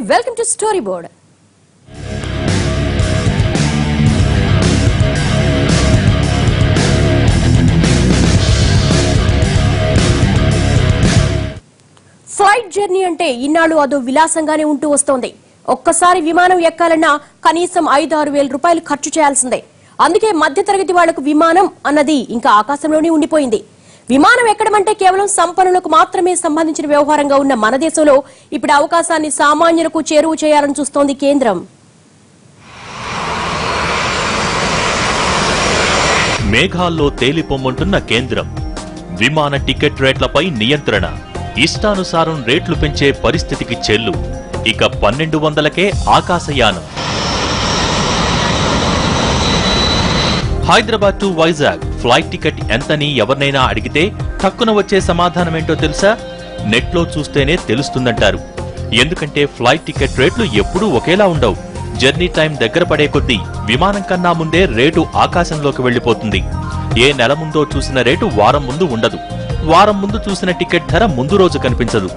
welcome to Storyboard. Flight journey అంటే ఇన్నాళ్ళు అదో విలాసంగానే ఉంటూ వస్తోంది. ఒక్కసారి విమానం ఎక్కాలన్నా కనీసం 5-6 వేల రూపాయలు ఖర్చు చేయాల్సిందే. అందుకే మధ్యతరగతి వాళ్లకు విమానం అన్నది ఇంకా ఆకాశంలోనే ఉండిపోయింది. విమానం ఎక్కడం అంటే కేవలం సంపన్నులకు మాత్రమే సంబంధించిన వ్యవహారంగా ఉన్న మన దేశంలో ఇప్పుడు అవకాశాన్ని సామాన్యులకు చేరువ చేయాలని చూస్తోంది కేంద్రం. మేఘాల్లో తేలిపొమ్మంటున్న కేంద్రం విమాన టికెట్ రేట్లపై నియంత్రణ, ఇష్టానుసారం రేట్లు పెంచే పరిస్థితికి చెల్లు. ఇక 1200కే ఆకాశయానం. Hyderabad to Vizag flight ticket ఎంతని ఎవరినైనా అడిగితే తక్కువ వచ్చే సమాధానమేంటో తెలుసా? నెట్లో చూస్తేనే తెలుస్తుందంటారు. ఎందుకంటే ఫ్లైట్ టికెట్ రేట్లు ఎప్పుడూ ఒకేలా ఉండవు. జర్నీ టైం దగ్గర పడే కొద్దీ విమానం కన్నా ముందే రేటు ఆకాశంలోకి వెళ్లిపోతుంది. ఏ నెల ముందో చూసిన రేటు వారం ముందు ఉండదు. వారం ముందు చూసిన టికెట్ ధర ముందు రోజు కనిపించదు.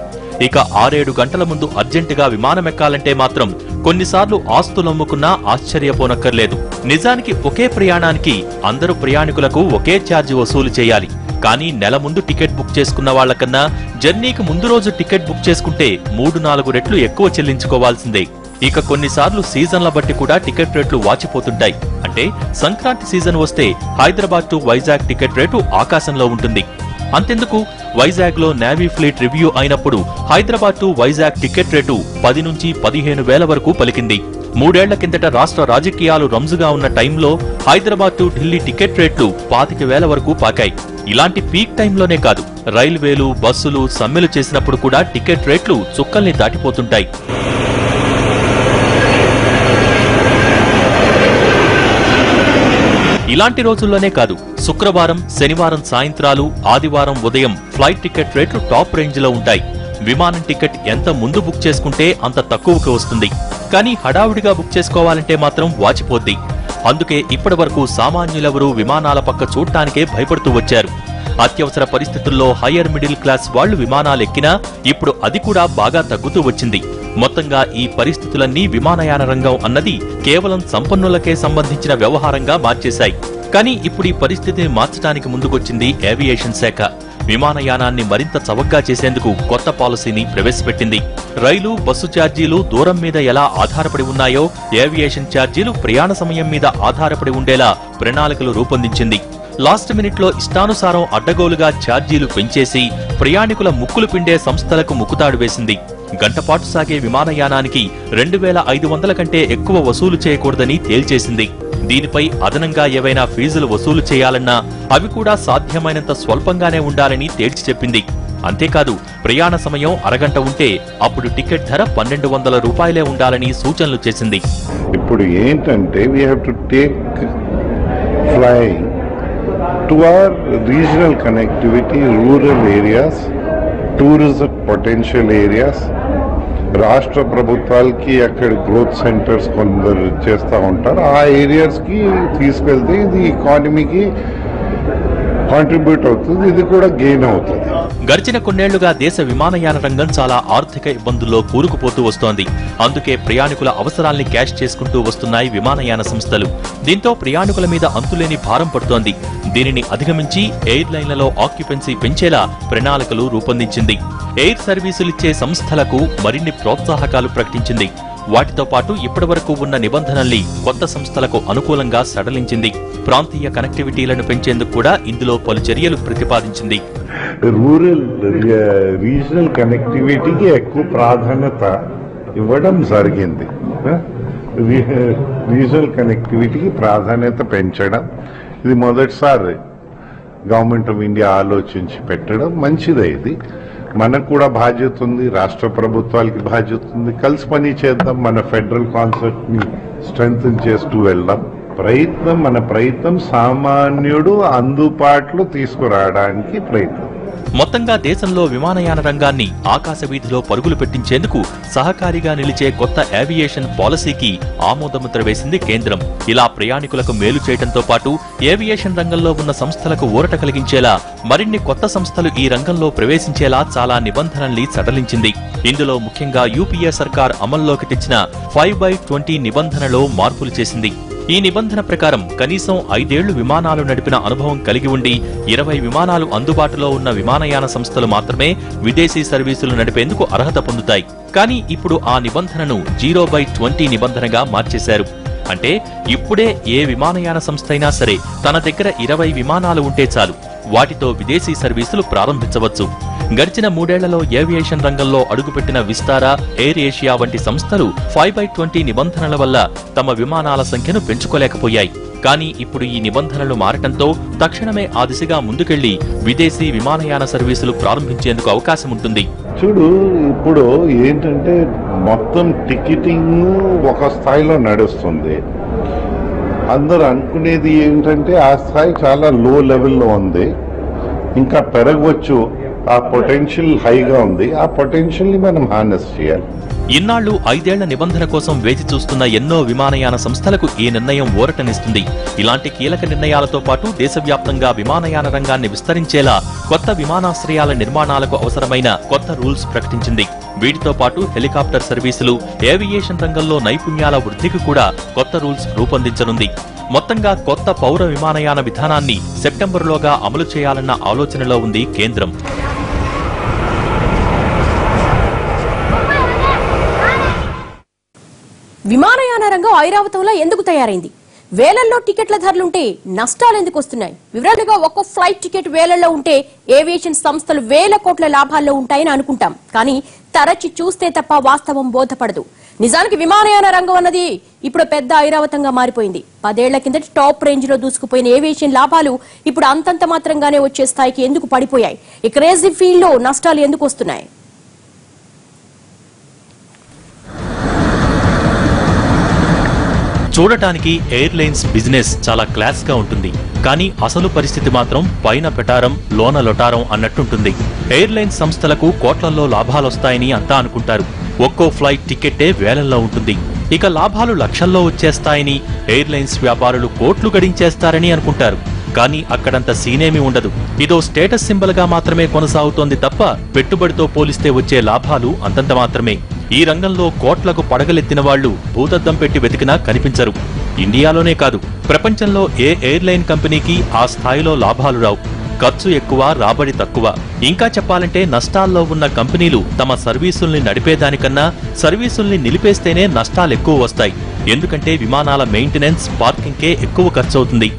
ఇక 6-7 గంటల ముందు అర్జెంటుగా విమానం ఎక్కాలంటే మాత్రం కొన్నిసార్లు ఆస్తులమ్ముకున్నా ఆశ్చర్యపోనక్కర్లేదు. నిజానికి ఒకే ప్రయాణానికి అందరు ప్రయాణికులకు ఒకే ఛార్జీ వసూలు చేయాలి. కానీ నెల ముందు టికెట్ బుక్ చేసుకున్న వాళ్లకన్నా జర్నీకి ముందు రోజు టికెట్ బుక్ చేసుకుంటే 3-4 రెట్లు ఎక్కువ చెల్లించుకోవాల్సిందే. ఇక కొన్నిసార్లు సీజన్ల బట్టి కూడా టికెట్ రేట్లు వాచిపోతుంటాయి. అంటే సంక్రాంతి సీజన్ వస్తే Hyderabad to Vizag ticket rate ఆకాశంలో ఉంటుంది. అంతెందుకు, వైజాగ్ లో నేవీ ఫ్లీట్ రివ్యూ అయినప్పుడు Hyderabad to Vizag ticket rate 10 నుంచి 15 వేల వరకు పలికింది. 3 ఏళ్ల కిందట రాష్ట్ర రాజకీయాలు రంజుగా ఉన్న టైంలో హైదరాబాద్ టు ఢిల్లీ టికెట్ రేట్లు 25,000 వరకు పాకాయి. ఇలాంటి పీక్ టైంలోనే కాదు, రైల్వేలు బస్సులు సమ్మెలు చేసినప్పుడు కూడా టికెట్ రేట్లు చుక్కల్ని దాటిపోతుంటాయి. ఇలాంటి రోజుల్లోనే కాదు, శుక్రవారం శనివారం సాయంత్రాలు ఆదివారం ఉదయం ఫ్లైట్ టికెట్ రేట్లు టాప్ రేంజ్ లో ఉంటాయి. విమానం టికెట్ ఎంత ముందు బుక్ చేసుకుంటే అంత తక్కువకి వస్తుంది. కానీ హడావుడిగా బుక్ చేసుకోవాలంటే మాత్రం వాచిపోద్ది. అందుకే ఇప్పటి వరకు సామాన్యులెవరూ విమానాల పక్క చూడటానికే భయపడుతూ వచ్చారు. అత్యవసర పరిస్థితుల్లో హయ్యర్ మిడిల్ క్లాస్ వాళ్లు విమానాలెక్కినా ఇప్పుడు అది కూడా బాగా తగ్గుతూ వచ్చింది. మొత్తంగా ఈ పరిస్థితులన్నీ విమానయాన రంగం అన్నది కేవలం సంపన్నులకే సంబంధించిన వ్యవహారంగా మార్చేశాయి. కానీ ఇప్పుడు ఈ పరిస్థితిని మార్చడానికి ముందుకొచ్చింది ఏవియేషన్ శాఖ. విమానయానాన్ని మరింత చవకగా చేసేందుకు కొత్త పాలసీని ప్రవేశపెట్టింది. రైలు బస్సు ఛార్జీలు దూరం మీద ఎలా ఆధారపడి ఉన్నాయో ఏవియేషన్ ఛార్జీలు ప్రయాణ సమయం మీద ఆధారపడి ఉండేలా ప్రణాళికలు రూపొందించింది. లాస్ట్ మినిట్ లో ఇష్టానుసారం అడ్డగోలుగా ఛార్జీలు పెంచేసి ప్రయాణికుల ముక్కులు పిండే సంస్థలకు ముక్కుతాడు వేసింది. గంటపాటు సాగే విమానయానానికి 2,500 కంటే ఎక్కువ వసూలు చేయకూడదని తేల్చేసింది. దీనిపై అదనంగా ఏవైనా ఫీజులు వసూలు చేయాలన్నా అవి కూడా సాధ్యమైనంత స్వల్పంగానే ఉండాలని తేల్చి చెప్పింది. అంతేకాదు, ప్రయాణ సమయం అరగంట ఉంటే అప్పుడు టికెట్ ధర 1,200 రూపాయలే ఉండాలని సూచనలు చేసింది. ఇప్పుడు ఏంటంటే we have to take flying to our regional connectivity, rural areas, tourism potential areas. రాష్ట్ర ప్రభుత్వాలకి అక్కడ గ్రోత్ సెంటర్స్ కొందరు చేస్తూ ఉంటారు. ఆ ఏరియాస్కి తీసుకెళ్తే ఇది ఎకానమీకి కాంట్రిబ్యూట్ అవుతుంది, ఇది కూడా గెయిన్ అవుతుంది. గడిచిన కొన్నేళ్లుగా దేశ విమానయాన రంగం చాలా ఆర్థిక ఇబ్బందుల్లో కూరుకుపోతూ వస్తోంది. అందుకే ప్రయాణికుల అవసరాల్ని క్యాష్ చేసుకుంటూ వస్తున్నాయి విమానయాన సంస్థలు. దీంతో ప్రయాణికుల మీద అంతులేని భారం పడుతోంది. దీనిని అధిగమించి ఎయిర్లైన్లలో ఆక్యుపెన్సీ పెంచేలా ప్రణాళికలు రూపొందించింది. ఎయిర్ సర్వీసులిచ్చే సంస్థలకు మరిన్ని ప్రోత్సాహకాలు ప్రకటించింది. వాటితో పాటు ఇప్పటివరకు ఉన్న నిబంధనల్ని కొత్త సంస్థలకు అనుకూలంగా సడలించింది. ప్రాంతీయ కనెక్టివిటీలను పెంచేందుకు కూడా ఇందులో పలు చర్యలు ప్రతిపాదించింది. రూరల్ రీజనల్ కనెక్టివిటీకి ఎక్కువ ప్రాధాన్యత ఇవ్వడం జరిగింది. రీజనల్ కనెక్టివిటీకి ప్రాధాన్యత పెంచడం ఇది మొదటిసారి గవర్నమెంట్ ఆఫ్ ఇండియా ఆలోచించి పెట్టడం మంచిదే. ఇది మనకు కూడా బాధ్యత ఉంది, రాష్ట్ర ప్రభుత్వాలకి బాధ్యత ఉంది. కలిసి పని చేద్దాం, మన ఫెడరల్ కాన్సెప్ట్ ని స్ట్రెంగ్తన్ చేస్తూ వెళ్దాం. మన ప్రయత్నం సామాన్యుడు అందుబాటులో తీసుకురావడానికి ప్రయత్నం. మొత్తంగా దేశంలో విమానయాన రంగాన్ని ఆకాశ వీధిలో పరుగులు పెట్టించేందుకు సహకారిగా నిలిచే కొత్త ఏవియేషన్ పాలసీకి ఆమోదముద్ర వేసింది కేంద్రం. ఇలా ప్రయాణికులకు మేలు చేయడంతో పాటు ఏవియేషన్ రంగంలో ఉన్న సంస్థలకు ఊరట కలిగించేలా మరిన్ని కొత్త సంస్థలు ఈ రంగంలో ప్రవేశించేలా చాలా నిబంధనల్ని సడలించింది. ఇందులో ముఖ్యంగా యూపీఏ సర్కార్ అమల్లోకి తెచ్చిన 5/20 నిబంధనలో మార్పులు చేసింది. ఈ నిబంధన ప్రకారం కనీసం 5 ఏళ్లు విమానాలు నడిపిన అనుభవం కలిగి ఉండి 20 విమానాలు అందుబాటులో ఉన్న విమానయాన సంస్థలు మాత్రమే విదేశీ సర్వీసులు నడిపేందుకు అర్హత పొందుతాయి. కానీ ఇప్పుడు ఆ నిబంధనను 0/20 నిబంధనగా మార్చేశారు. అంటే ఇప్పుడే ఏ విమానయాన సంస్థ అయినా సరే తన దగ్గర 20 విమానాలు ఉంటే చాలు, వాటితో విదేశీ సర్వీసులు ప్రారంభించవచ్చు. గడిచిన 3 ఏళ్లలో ఏవియేషన్ రంగంలో అడుగుపెట్టిన విస్తారా, ఎయిర్ ఏషియా వంటి సంస్థలు 5/20 నిబంధనల వల్ల తమ విమానాల సంఖ్యను పెంచుకోలేకపోయాయి. కానీ ఇప్పుడు ఈ నిబంధనలు మారటంతో తక్షణమే ఆ దిశగా ముందుకెళ్లి విదేశీ విమానయాన సర్వీసులు ప్రారంభించేందుకు అవకాశం ఉంటుంది. చూడు, ఇప్పుడు ఏంటంటే మొత్తం టికెటింగ్ ఒక స్థాయిలో నడుస్తుంది. అందరు అనుకునేది ఏంటంటే ఆ స్థాయి చాలా లో లెవెల్లో ఉంది, ఇంకా పెరగవచ్చు, ఆ పొటెన్షియల్ హైగా ఉంది. ఆ పొటెన్షియల్ ని మనం హార్నెస్ చేయాలి. ఇన్నాళ్లు 5 ఏళ్ల నిబంధన కోసం వేచి చూస్తున్న ఎన్నో విమానయాన సంస్థలకు ఈ నిర్ణయం ఊరటనిస్తుంది. ఇలాంటి కీలక నిర్ణయాలతో పాటు దేశవ్యాప్తంగా విమానయాన రంగాన్ని విస్తరించేలా కొత్త విమానాశ్రయాల నిర్మాణాలకు అవసరమైన కొత్త రూల్స్ ప్రకటించింది. వీటితో పాటు హెలికాప్టర్ సర్వీసులు, ఏవియేషన్ రంగంలో నైపుణ్యాల వృద్ధికి కూడా కొత్త రూల్స్ రూపొందించనుంది. మొత్తంగా కొత్త పౌర విమానయాన విధానాన్ని సెప్టెంబర్లోగా అమలు చేయాలన్న ఆలోచనలో ఉంది కేంద్రం. విమానయాన రంగం ఐరావతంలో ఎందుకు తయారైంది? వేలల్లో టికెట్ల ధరలుంటే నష్టాలు ఎందుకు వస్తున్నాయి? వివరాలుగా ఒక్కో ఫ్లైట్ టికెట్ వేలల్లో ఉంటే ఏవియేషన్ సంస్థలు వేల కోట్ల లాభాల్లో ఉంటాయని అనుకుంటాం. కానీ తరచి చూస్తే తప్ప వాస్తవం బోధపడదు. నిజానికి విమానయాన రంగం అన్నది ఇప్పుడు పెద్ద ఐరావతంగా మారిపోయింది. 10 ఏళ్ల కిందటి టాప్ రేంజ్ లో దూసుకుపోయిన ఏవియేషన్ లాభాలు ఇప్పుడు అంతంత మాత్రంగానే వచ్చే స్థాయికి ఎందుకు పడిపోయాయి? ఈ క్రేజీ ఫీల్డ్ లో నష్టాలు ఎందుకు వస్తున్నాయి? చూడటానికి ఎయిర్లైన్స్ బిజినెస్ చాలా క్లాస్ గా ఉంటుంది. కానీ అసలు పరిస్థితి మాత్రం పైన పెటారం లోన లొటారం అన్నట్టుంటుంది. ఎయిర్లైన్స్ సంస్థలకు కోట్లల్లో లాభాలొస్తాయని అంతా అనుకుంటారు. ఒక్కో ఫ్లైట్ టికెట్టే వేలల్లో ఉంటుంది. ఇక లాభాలు లక్షల్లో వచ్చేస్తాయని ఎయిర్లైన్స్ వ్యాపారులు కోట్లు గడించేస్తారని అనుకుంటారు. కానీ అక్కడంత సీనేమీ ఉండదు. ఇదో స్టేటస్ సింబల్ గా మాత్రమే కొనసాగుతోంది తప్ప పెట్టుబడితో పోలిస్తే వచ్చే లాభాలు అంతంత మాత్రమే. ఈ రంగంలో కోట్లకు పడగలెత్తిన వాళ్లు భూతద్దం పెట్టి వెతికినా కనిపించరు. ఇండియాలోనే కాదు, ప్రపంచంలో ఏ ఎయిర్లైన్ కంపెనీకి ఆ స్థాయిలో లాభాలు రావు. ఖర్చు ఎక్కువ, రాబడి తక్కువ. ఇంకా చెప్పాలంటే నష్టాల్లో ఉన్న కంపెనీలు తమ సర్వీసుల్ని నడిపేదానికన్నా సర్వీసుల్ని నిలిపేస్తేనే నష్టాలెక్కువ వస్తాయి. ఎందుకంటే విమానాల మెయింటెనెన్స్, పార్కింగ్కే ఎక్కువ ఖర్చవుతుంది.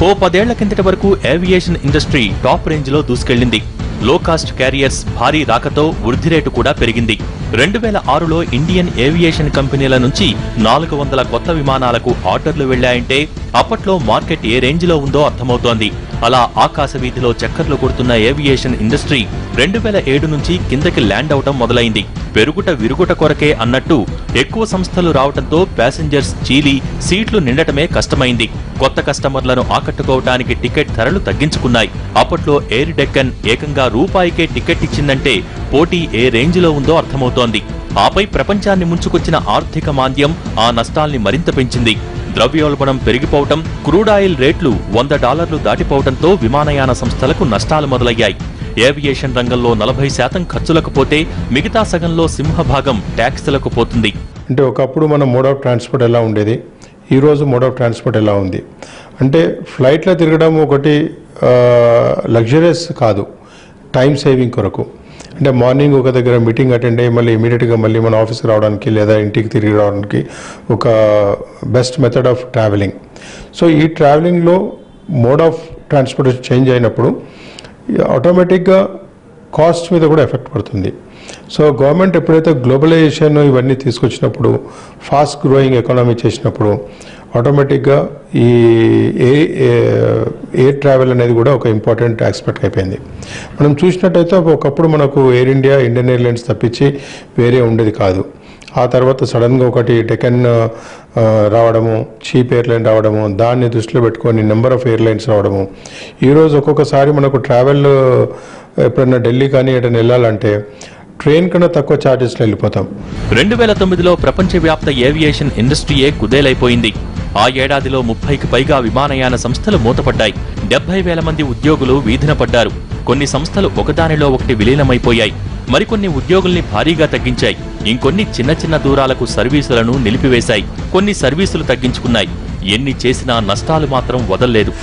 ఓ 10 ఏళ్ల కిందటి వరకు ఏవియేషన్ ఇండస్ట్రీ టాప్ రేంజ్ లో దూసుకెళ్లింది. లో కాస్ట్ క్యారియర్స్ భారీ రాకతో వృద్ధి రేటు కూడా పెరిగింది. 2006లో ఇండియన్ ఏవియేషన్ కంపెనీల నుంచి 400 కొత్త విమానాలకు ఆర్డర్లు వెళ్లాయంటే అప్పట్లో మార్కెట్ ఏ రేంజ్ లో ఉందో అర్థమవుతోంది. అలా ఆకాశ వీధిలో చక్కర్లు కొడుతున్న ఏవియేషన్ ఇండస్ట్రీ 2007 నుంచి కిందకి ల్యాండ్ అవటం మొదలైంది. పెరుగుట విరుగుట కొరకే అన్నట్టు ఎక్కువ సంస్థలు రావడంతో ప్యాసింజర్స్ చీలి సీట్లు నిండటమే కష్టమైంది. కొత్త కస్టమర్లను ఆకట్టుకోవటానికి టికెట్ ధరలు తగ్గించుకున్నాయి. అప్పట్లో ఎయిర్ డెక్కన్ ఏకంగా రూపాయికే టికెట్ ఇచ్చిందంటే పోటీ ఏ రేంజ్ లో ఉందో అర్థమవుతోంది. ఆపై ప్రపంచాన్ని ముంచుకొచ్చిన ఆర్థిక మాంద్యం ఆ నష్టాల్ని మరింత పెంచింది. ద్రవ్యోల్బణం పెరిగిపోవటం, క్రూడ్ ఆయిల్ రేట్లు $100 దాటిపోవడంతో విమానయాన సంస్థలకు నష్టాలు మొదలయ్యాయి. ఏవియేషన్ రంగంలో 40% ఖర్చులకు పోతే మిగతా సగంలో సింహభాగం ట్యాక్సులకు పోతుంది. అంటే ఒకప్పుడు మన మోడ్ ఆఫ్ ట్రాన్స్పోర్ట్ ఎలా ఉండేది, ఈరోజు మోడ్ ఆఫ్ ట్రాన్స్పోర్ట్ ఎలా ఉంది అంటే ఫ్లైట్లో తిరగడం ఒకటి లగ్జరియస్ కాదు, టైం సేవింగ్ కొరకు. అంటే మార్నింగ్ ఒక దగ్గర మీటింగ్ అటెండ్ అయ్యి మళ్ళీ ఇమీడియట్గా మళ్ళీ మన ఆఫీస్కి రావడానికి లేదా ఇంటికి తిరిగి రావడానికి ఒక best method of travelling. So ఈ ట్రావెలింగ్లో మోడ్ ఆఫ్ ట్రాన్స్పోర్టేషన్ చేంజ్ అయినప్పుడు ఆటోమేటిక్గా కాస్ట్ మీద కూడా ఎఫెక్ట్ పడుతుంది. సో గవర్నమెంట్ ఎప్పుడైతే గ్లోబలైజేషన్ ఇవన్నీ తీసుకొచ్చినప్పుడు, ఫాస్ట్ గ్రోయింగ్ ఎకానమీ చేసినప్పుడు ఆటోమేటిక్గా ఈ ఎయిర్ ట్రావెల్ అనేది కూడా ఒక ఇంపార్టెంట్ ఆస్పెక్ట్ అయిపోయింది. మనం చూసినట్టయితే ఒకప్పుడు మనకు ఎయిర్ ఇండియా, ఇండియన్ ఎయిర్లైన్స్ తప్పించి వేరే ఉండేది కాదు. ఆ తర్వాత సడన్గా ఒకటి డెక్కన్ రావడము, చీప్ ఎయిర్లైన్ రావడము, దాన్ని దృష్టిలో పెట్టుకొని నెంబర్ ఆఫ్ ఎయిర్లైన్స్ రావడము. ఈరోజు ఒక్కొక్కసారి మనకు ట్రావెల్ ఎప్పుడైనా ఢిల్లీ కానీ ఎటైనా వెళ్ళాలంటే ట్రైన్ కన్నా తక్కువ ఛార్జెస్లో వెళ్ళిపోతాం. 2009లో ప్రపంచవ్యాప్త ఏవియేషన్ ఇండస్ట్రీయే కుదేలైపోయింది. ఆ ఏడాదిలో 30కి పైగా విమానయాన సంస్థలు మూతపడ్డాయి. 70,000 మంది ఉద్యోగులు వీధిన పడ్డారు. కొన్ని సంస్థలు ఒకదానిలో ఒకటి విలీనమైపోయాయి. మరికొన్ని ఉద్యోగుల్ని భారీగా తగ్గించాయి. ఇంకొన్ని చిన్న చిన్న దూరాలకు సర్వీసులను నిలిపివేశాయి. కొన్ని సర్వీసులు తగ్గించుకున్నాయి. ఎన్ని చేసినా నష్టాలు మాత్రం వదల్లేదు.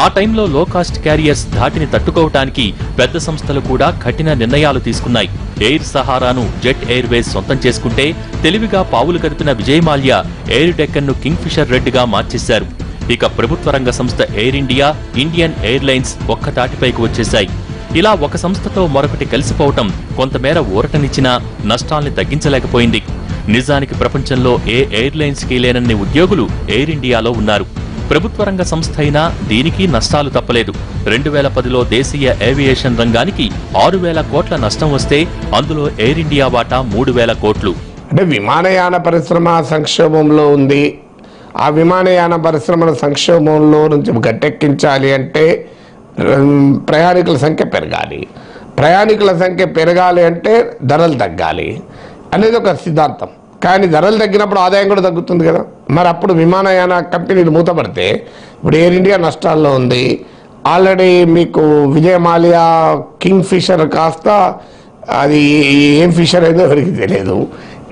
ఆ టైంలో లో కాస్ట్ క్యారియర్స్ ధాటిని తట్టుకోవటానికి పెద్ద సంస్థలు కూడా కఠిన నిర్ణయాలు తీసుకున్నాయి. ఎయిర్ సహారాను జెట్ ఎయిర్వేస్ సొంతం చేసుకుంటే తెలివిగా పావులు కదిపిన విజయ్ మాల్యా ఎయిర్ డెక్కన్ను కింగ్ ఫిషర్ రెడ్గా మార్చేశారు. ఇక ప్రభుత్వ రంగ సంస్థ ఎయిర్ ఇండియా, ఇండియన్ ఎయిర్లైన్స్ ఒక్కతాటిపైకి వచ్చేశాయి. ఇలా ఒక సంస్థతో మరొకటి కలిసిపోవటం కొంతమేర ఊరటనిచ్చినా నష్టాల్ని తగ్గించలేకపోయింది. నిజానికి ప్రపంచంలో ఏ ఎయిర్లైన్స్ కి లేనన్ని ఉద్యోగులు ఎయిర్ ఇండియాలో ఉన్నారు. ప్రభుత్వ రంగ సంస్థ అయినా దీనికి నష్టాలు తప్పలేదు. 2010లో దేశీయ ఏవియేషన్ రంగానికి 6,000 కోట్ల నష్టం వస్తే అందులో ఎయిర్ ఇండియా వాటా 3,000 కోట్లు. అంటే విమానయాన పరిశ్రమ సంక్షోభంలో ఉంది. ఆ విమానయాన పరిశ్రమల సంక్షోభంలో నుంచి గట్టెక్కించాలి అంటే ప్రయాణికుల సంఖ్య పెరగాలి. ప్రయాణికుల సంఖ్య పెరగాలి అంటే ధరలు తగ్గాలి అనేది ఒక సిద్ధాంతం. కానీ ధరలు తగ్గినప్పుడు ఆదాయం కూడా తగ్గుతుంది కదా. మరి అప్పుడు విమానయాన కంపెనీలు మూతపడితే ఇప్పుడు ఎయిర్ ఇండియా నష్టాల్లో ఉంది. ఆల్రెడీ మీకు విజయ్ మాల్యా కింగ్ ఫిషర్ కాస్త అది ఏం ఫిషర్ ఏదో ఎవరికి తెలియదు.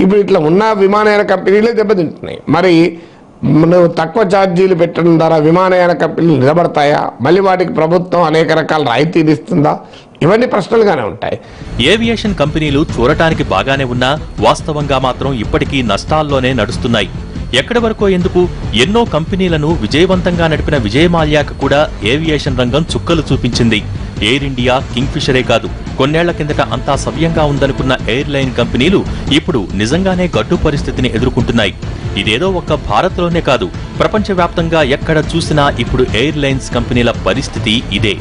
ఇప్పుడు ఇట్లా ఉన్న విమానయాన కంపెనీలే దెబ్బతింటున్నాయి. మరి నువ్వు తక్కువ ఛార్జీలు పెట్టడం ద్వారా విమానయాన కంపెనీలు నిలబడతాయా? మళ్ళీ వాటికి ప్రభుత్వం అనేక రకాల రాయితీలు ఇస్తుందా? ఇవన్నీ ప్రశ్నలుగానే ఉంటాయి. ఏవియేషన్ కంపెనీలు చూడటానికి బాగానే ఉన్నా వాస్తవంగా మాత్రం ఇప్పటికీ నష్టాల్లోనే నడుస్తున్నాయి. ఎక్కడి వరకో ఎందుకు, ఎన్నో కంపెనీలను విజయవంతంగా నడిపిన విజయ్ మాల్యాకు కూడా ఏవియేషన్ రంగం చుక్కలు చూపించింది. ఎయిర్ ఇండియా, కింగ్ ఫిషరే కాదు, కొన్నేళ్ల కిందట అంతా సవ్యంగా ఉందనుకున్న ఎయిర్లైన్ కంపెనీలు ఇప్పుడు నిజంగానే గడ్డు పరిస్థితిని ఎదుర్కొంటున్నాయి. ఇదేదో ఒక్క భారత్లోనే కాదు, ప్రపంచవ్యాప్తంగా ఎక్కడ చూసినా ఇప్పుడు ఎయిర్లైన్స్ కంపెనీల పరిస్థితి ఇదే.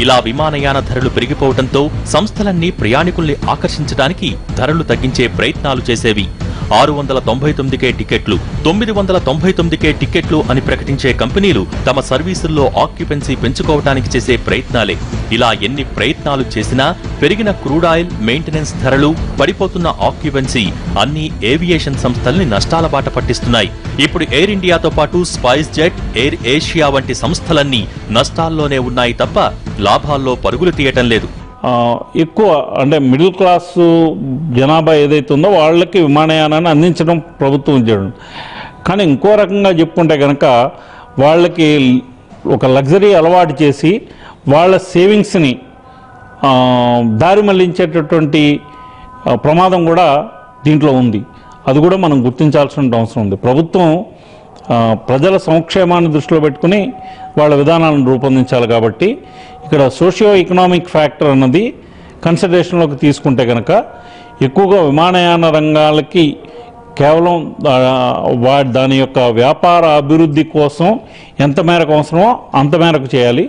ఇలా విమానయాన ధరలు పెరిగిపోవడంతో సంస్థలన్నీ ప్రయాణికుల్ని ఆకర్షించడానికి ధరలు తగ్గించే ప్రయత్నాలు చేసేవి. 699కే టికెట్లు, 999కే టికెట్లు అని ప్రకటించే కంపెనీలు తమ సర్వీసుల్లో ఆక్యుపెన్సీ పెంచుకోవడానికి చేసే ప్రయత్నాలే. ఇలా ఎన్ని ప్రయత్నాలు చేసినా పెరిగిన క్రూడ్ ఆయిల్, మెయింటెనెన్స్ ధరలు, పడిపోతున్న ఆక్యుపెన్సీ అన్ని ఏవియేషన్ సంస్థల్ని నష్టాల బాట పట్టిస్తున్నాయి. ఇప్పుడు ఎయిర్ ఇండియాతో పాటు స్పైస్ జెట్, ఎయిర్ ఏషియా వంటి సంస్థలన్నీ నష్టాల్లోనే ఉన్నాయి తప్ప లాభాల్లో పరుగులు తీయటం లేదు. ఎక్కువ అంటే మిడిల్ క్లాస్ జనాభా ఏదైతే ఉందో వాళ్ళకి విమానయానాన్ని అందించడం ప్రభుత్వం చేయడం. కానీ ఇంకో రకంగా చెప్పుకుంటే కనుక వాళ్ళకి ఒక లగ్జరీ అలవాటు చేసి వాళ్ళ సేవింగ్స్ని దారి మళ్లించేటటువంటి ప్రమాదం కూడా దీంట్లో ఉంది. అది కూడా మనం గుర్తించాల్సిన అవసరం ఉంది. ప్రభుత్వం ప్రజల సంక్షేమాన్ని దృష్టిలో పెట్టుకుని వాళ్ళ విధానాలను రూపొందించాలి. కాబట్టి ఇక్కడ సోషియో ఎకనామిక్ ఫ్యాక్టర్ అన్నది కన్సిడరేషన్లోకి తీసుకుంటే కనుక ఎక్కువగా విమానయాన రంగాలకి కేవలం దాని యొక్క వ్యాపార అభివృద్ధి కోసం ఎంత మేరకు అవసరమో అంత మేరకు చేయాలి.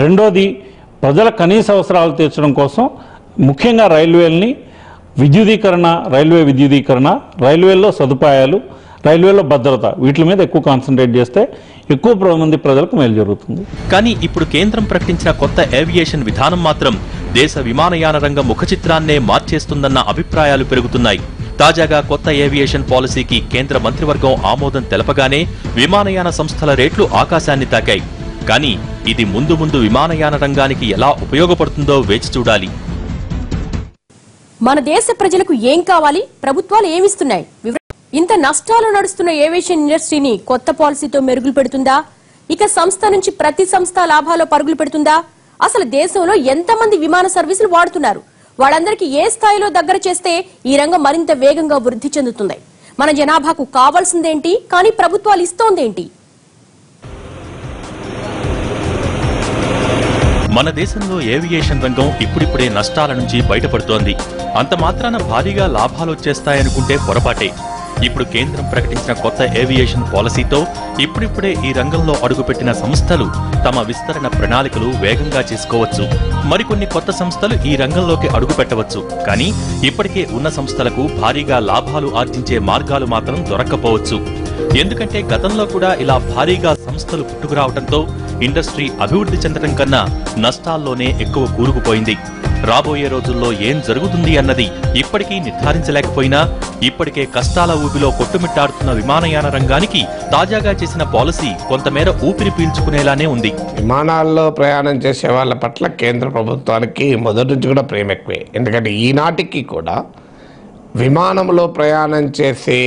రెండోది, ప్రజల కనీస అవసరాలు తీర్చడం కోసం ముఖ్యంగా రైల్వేల్ని విద్యుదీకరణ, రైల్వే విద్యుదీకరణ, రైల్వేల్లో సదుపాయాలు, రైల్వేలో భద్రత, వీటి మీద ఎక్కువ కాన్సన్ట్రేట్ చేస్తే ఎక్కువ మంది ప్రజలకు మేలు జరుగుతుంది. కానీ ఇప్పుడు కేంద్రం ప్రకటించిన కొత్త ఏవియేషన్ విధానం మాత్రం దేశ విమానయాన రంగ ముఖ చిత్రాన్నే మార్చేస్తుందన్న అభిప్రాయాలు పెరుగుతున్నాయి. తాజాగా కొత్త ఏవియేషన్ పాలసీకి కేంద్ర మంత్రివర్గం ఆమోదం తెలపగానే విమానయాన సంస్థల రేట్లు ఆకాశాన్ని తాకాయి. కానీ ఇది ముందు ముందు విమానయాన రంగానికి ఎలా ఉపయోగపడుతుందో వేచి చూడాలి. మన దేశ ప్రజలకు ఏం కావాలి, ప్రభుత్వాలు ఏమిస్తున్నాయి? ఇంత నష్టాలు నడుస్తున్న ఏవియేషన్ ఇండస్ట్రీని కొత్త పాలసీతో మెరుగులు పెడుతుందా? ఇక సంస్థ నుంచి ప్రతి సంస్థ లాభాల్లో పరుగులు పెడుతుందా? అసలు దేశంలో ఎంతమంది విమాన సర్వీసులు వాడుతున్నారు? వాళ్ళందరికీ ఏ స్థాయిలో దగ్గర చేస్తే ఈ రంగం మరింత వేగంగా వృద్ధి చెందుతుంది? మన జనాభాకు కావాల్సిందేంటి, కానీ ప్రభుత్వాలు ఇస్తోందేంటి? మన దేశంలో ఏవియేషన్ రంగం ఇప్పుడిప్పుడే నష్టాల నుంచి బయటపడుతోంది. అంత మాత్రాన భారీగా లాభాలు వచ్చేస్తాయనుకుంటే పొరపాటే. ఇప్పుడు కేంద్రం ప్రకటించిన కొత్త ఏవియేషన్ పాలసీతో ఇప్పుడిప్పుడే ఈ రంగంలో అడుగుపెట్టిన సంస్థలు తమ విస్తరణ ప్రణాళికలు వేగంగా చేసుకోవచ్చు. మరికొన్ని కొత్త సంస్థలు ఈ రంగంలోకి అడుగుపెట్టవచ్చు. కానీ ఇప్పటికే ఉన్న సంస్థలకు భారీగా లాభాలు ఆర్జించే మార్గాలు మాత్రం దొరక్కపోవచ్చు. ఎందుకంటే గతంలో కూడా ఇలా భారీగా సంస్థలు పుట్టుకురావడంతో ఇండస్ట్రీ అభివృద్ధి చెందడం కన్నా నష్టాల్లోనే ఎక్కువ కూరుకుపోయింది. రాబోయే రోజుల్లో ఏం జరుగుతుంది అన్నది ఇప్పటికీ నిర్ధారించలేకపోయినా ఇప్పటికే కష్టాల ఊబిలో కొట్టుమిట్టాడుతున్న విమానయాన రంగానికి తాజాగా చేసిన పాలసీ కొంతమేర ఊపిరి పీల్చుకునేలానే ఉంది. విమానాల్లో ప్రయాణం చేసే వాళ్ళ పట్ల కేంద్ర ప్రభుత్వానికి మొదటి నుంచి కూడా ప్రేమ ఎక్కువే. ఎందుకంటే ఈనాటికి కూడా విమానంలో ప్రయాణం చేసే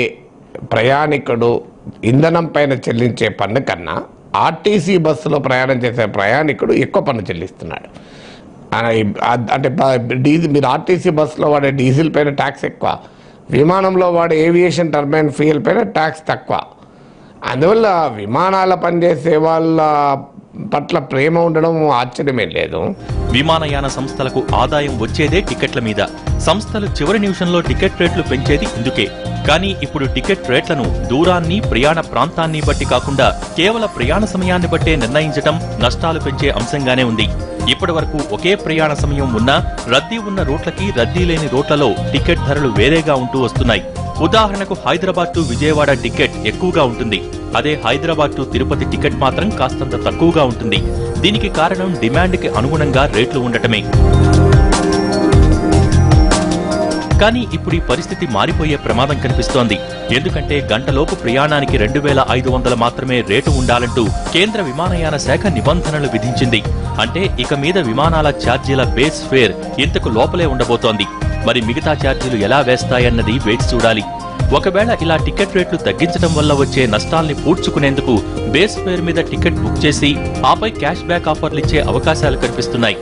ప్రయాణికుడు ఇంధనం పైన చెల్లించే పన్ను కన్నా ఆర్టీసీ బస్సులో ప్రయాణం చేసే ప్రయాణికుడు ఎక్కువ పన్ను చెల్లిస్తున్నాడు. అంటే మీరు ఆర్టీసీ బస్సులో వాడే డీజిల్ పైన ట్యాక్స్ ఎక్కువ, విమానంలో వాడే ఏవియేషన్ టర్బైన్ ఫ్యూయల్ పైన ట్యాక్స్ తక్కువ. అందువల్ల విమానాల పనిచేసే వాళ్ళ పట్ల ప్రేమ ఉండడం ఆశ్చర్యమేం లేదు. విమానయాన సంస్థలకు ఆదాయం వచ్చేదే టికెట్ల మీద. సంస్థలు చివరి నిమిషంలో టికెట్ రేట్లు పెంచేది ఇందుకే. కానీ ఇప్పుడు టికెట్ రేట్లను దూరాన్ని, ప్రయాణ ప్రాంతాన్ని బట్టి కాకుండా కేవలం ప్రయాణ సమయాన్ని బట్టే నిర్ణయించడం నష్టాలు పెంచే అంశంగానే ఉంది. ఇప్పటి వరకు ఒకే ప్రయాణ సమయం ఉన్నా రద్దీ ఉన్న రూట్లకి, రద్దీ లేని రూట్లలో టికెట్ ధరలు వేరేగా ఉంటూ వస్తున్నాయి. ఉదాహరణకు హైదరాబాద్ టు విజయవాడ టికెట్ ఎక్కువగా ఉంటుంది. అదే హైదరాబాద్ టు తిరుపతి టికెట్ మాత్రం కాస్తంత తక్కువగా ఉంటుంది. దీనికి కారణం డిమాండ్కి అనుగుణంగా రేట్లు ఉండటమే. కానీ ఇప్పుడు ఈ పరిస్థితి మారిపోయే ప్రమాదం కనిపిస్తోంది. ఎందుకంటే గంటలోపు ప్రయాణానికి 2500 మాత్రమే రేటు ఉండాలంటూ కేంద్ర విమానయాన శాఖ నిబంధనలు విధించింది. అంటే ఇక మీద విమానాల ఛార్జీల బేస్ ఫేర్ ఇంతకు లోపలే ఉండబోతోంది. మరి మిగతా ఛార్జీలు ఎలా వేస్తాయన్నది వేచి చూడాలి. ఒకవేళ ఇలా టికెట్ రేట్లు తగ్గించడం వల్ల వచ్చే నష్టాల్ని పూడ్చుకునేందుకు బేస్ ఫేర్ మీద టికెట్ బుక్ చేసి ఆపై క్యాష్ బ్యాక్ ఆఫర్లిచ్చే అవకాశాలు కనిపిస్తున్నాయి.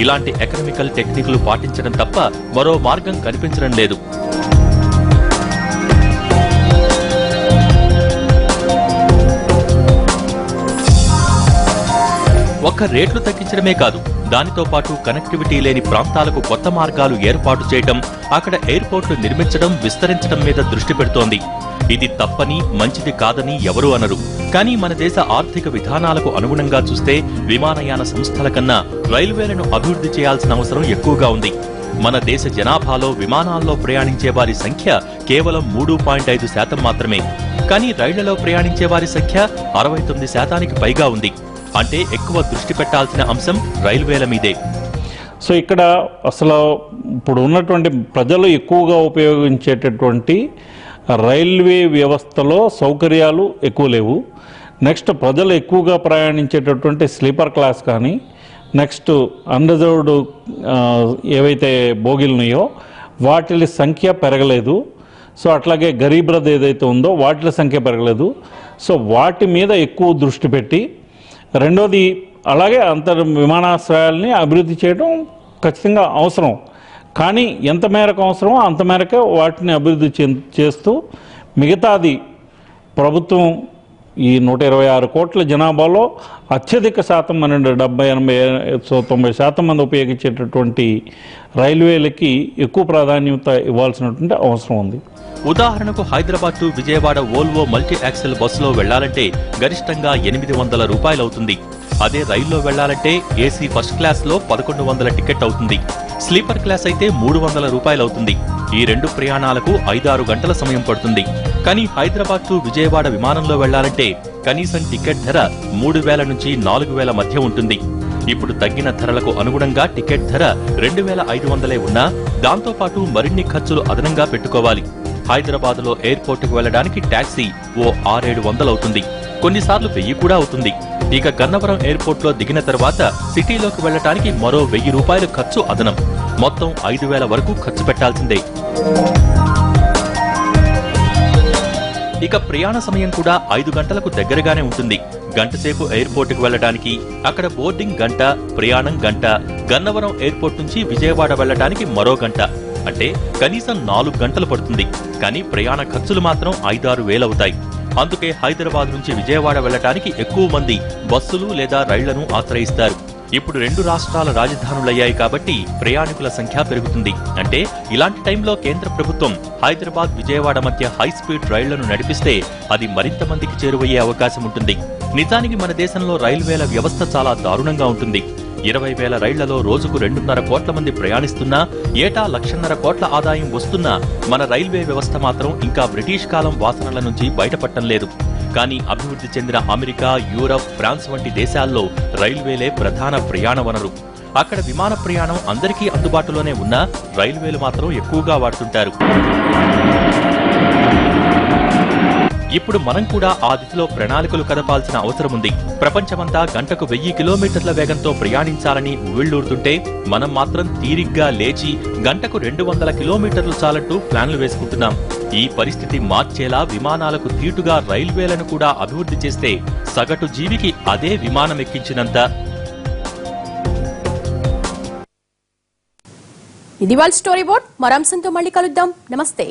ఇలాంటి ఎకనామికల్ టెక్నిక్లు పాటించడం తప్ప మరో మార్గం కనిపించడం లేదు. ఒక్క రేట్లు తగ్గించడమే కాదు, దానితో పాటు కనెక్టివిటీ లేని ప్రాంతాలకు కొత్త మార్గాలు ఏర్పాటు చేయడం, అక్కడ ఎయిర్పోర్ట్లు నిర్మించడం, విస్తరించడం మీద దృష్టి పెడుతోంది. ఇది తప్పని, మంచిది కాదని ఎవరూ అనరు. కానీ మన దేశ ఆర్థిక విధానాలకు అనుగుణంగా చూస్తే విమానయాన సంస్థల కన్నా రైల్వేలను అభివృద్ధి చేయాల్సిన అవసరం ఎక్కువగా ఉంది. మన దేశ జనాభాలో విమానాల్లో ప్రయాణించే వారి సంఖ్య కేవలం 3.5% మాత్రమే. కానీ రైళ్లలో ప్రయాణించే వారి సంఖ్య 69% పైగా ఉంది. అంటే ఎక్కువ దృష్టి పెట్టాల్సిన అంశం రైల్వేల మీదే. సో ఇక్కడ అసలు ఇప్పుడు ఉన్నటువంటి ప్రజలు ఎక్కువగా ఉపయోగించేటటువంటి రైల్వే వ్యవస్థలో సౌకర్యాలు ఎక్కువ లేవు. నెక్స్ట్ ప్రజలు ఎక్కువగా ప్రయాణించేటటువంటి స్లీపర్ క్లాస్ కానీ, నెక్స్ట్ అన్రిజర్వ్డ్ ఏవైతే బోగీలు ఉన్నాయో వాటి సంఖ్య పెరగలేదు. సో అట్లాగే గరీబ్ రథ్ ఏదైతే ఉందో వాటి సంఖ్య పెరగలేదు. సో వాటి మీద ఎక్కువ దృష్టి పెట్టి, రెండోది అలాగే విమానాశ్రయాల్ని అభివృద్ధి చేయడం ఖచ్చితంగా అవసరం. కానీ ఎంత మేరకు అవసరమో అంత మేరకే వాటిని అభివృద్ధి చేస్తూ మిగతాది ప్రభుత్వం ఈ 126 కోట్ల జనాభాలో అత్యధిక శాతం మన 70-80-90% మంది ఉపయోగించేటటువంటి రైల్వేలకి ఎక్కువ ప్రాధాన్యత ఇవ్వాల్సినటువంటి అవసరం ఉంది. ఉదాహరణకు Hyderabad to Vijayawada Volvo multi axle బస్సులో వెళ్లాలంటే గరిష్టంగా 800 రూపాయలు అవుతుంది. అదే రైల్లో వెళ్లాలంటే ఏసీ ఫస్ట్ క్లాస్ లో 1100 టికెట్ అవుతుంది. స్లీపర్ క్లాస్ అయితే 300 రూపాయలు అవుతుంది. ఈ రెండు ప్రయాణాలకు 5-6 గంటల సమయం పడుతుంది. కానీ హైదరాబాద్ టు విజయవాడ విమానంలో వెళ్లాలంటే కనీసం టికెట్ ధర 3000 నుంచి 4000 మధ్య ఉంటుంది. ఇప్పుడు తగ్గిన ధరలకు అనుగుణంగా టికెట్ ధర 2500 ఉన్నా దాంతోపాటు మరిన్ని ఖర్చులు అదనంగా పెట్టుకోవాలి. హైదరాబాద్ లో ఎయిర్పోర్ట్ కు వెళ్లడానికి టాక్సీ ఓ 600-700 అవుతుంది. కొన్నిసార్లు 1000 కూడా అవుతుంది. ఇక గన్నవరం ఎయిర్పోర్ట్ లో దిగిన తర్వాత సిటీలోకి వెళ్లడానికి మరో 1000 రూపాయలు ఖర్చు అదనం. మొత్తం 5000 వరకు ఖర్చు పెట్టాల్సిందే. ఇక ప్రయాణ సమయం కూడా 5 గంటలకు దగ్గరగానే ఉంటుంది. గంటసేపు ఎయిర్పోర్ట్ కు వెళ్లడానికి, అక్కడ బోర్డింగ్ గంట, ప్రయాణం గంట, గన్నవరం ఎయిర్పోర్ట్ నుంచి విజయవాడ వెళ్లడానికి మరో గంట. అంటే కనీసం 4 గంటలు పడుతుంది. కానీ ప్రయాణ ఖర్చులు మాత్రం 5-6 వేలు అవుతాయి. అందుకే హైదరాబాద్ నుంచి విజయవాడ వెళ్లడానికి ఎక్కువ మంది బస్సులు లేదా రైళ్లను ఆశ్రయిస్తారు. ఇప్పుడు 2 రాష్ట్రాల రాజధానులయ్యాయి కాబట్టి ప్రయాణికుల సంఖ్య పెరుగుతుంది. అంటే ఇలాంటి టైంలో కేంద్ర ప్రభుత్వం హైదరాబాద్ విజయవాడ మధ్య హై స్పీడ్ రైళ్లను నడిపిస్తే అది మరింత మందికి చేరువయ్యే అవకాశం ఉంటుంది. నిజానికి మన దేశంలో రైల్వేల వ్యవస్థ చాలా దారుణంగా ఉంటుంది. 20,000 రైళ్లలో రోజుకు 2.5 కోట్ల మంది ప్రయాణిస్తున్నా, ఏటా 1,50,000 కోట్ల ఆదాయం వస్తున్నా మన రైల్వే వ్యవస్థ మాత్రం ఇంకా బ్రిటిష్ కాలం వాసనల నుంచి బయటపడటం లేదు. కానీ అభివృద్ధి చెందిన అమెరికా, యూరప్, ఫ్రాన్స్ వంటి దేశాల్లో రైల్వేలే ప్రధాన ప్రయాణ వనరు. అక్కడ విమాన ప్రయాణం అందరికీ అందుబాటులోనే ఉన్నా రైల్వేలు మాత్రం ఎక్కువగా వాడుతుంటారు. ఇప్పుడు మనం కూడా ఆ దిశలో ప్రణాళికలు కదపాల్సిన అవసరం ఉంది. ప్రపంచమంతా గంటకు 1000 కిలోమీటర్ల వేగంతో ప్రయాణించాలని ఉవ్విళ్లూరుతుంటే మనం మాత్రం తీరిగ్గా లేచి గంటకు 200 కిలోమీటర్లు చాలంటూ ప్లాన్లు వేసుకుంటున్నాం. ఈ పరిస్థితి మార్చేలా విమానాలకు తీటుగా రైల్వేలను కూడా అభివృద్ధి చేస్తే సగటు జీవికి అదే విమానం ఎక్కించినంత. ఇది వాళ్ళ స్టోరీ బోర్డ్. మరో అంశంతో మళ్ళీ కలుద్దాం. నమస్తే.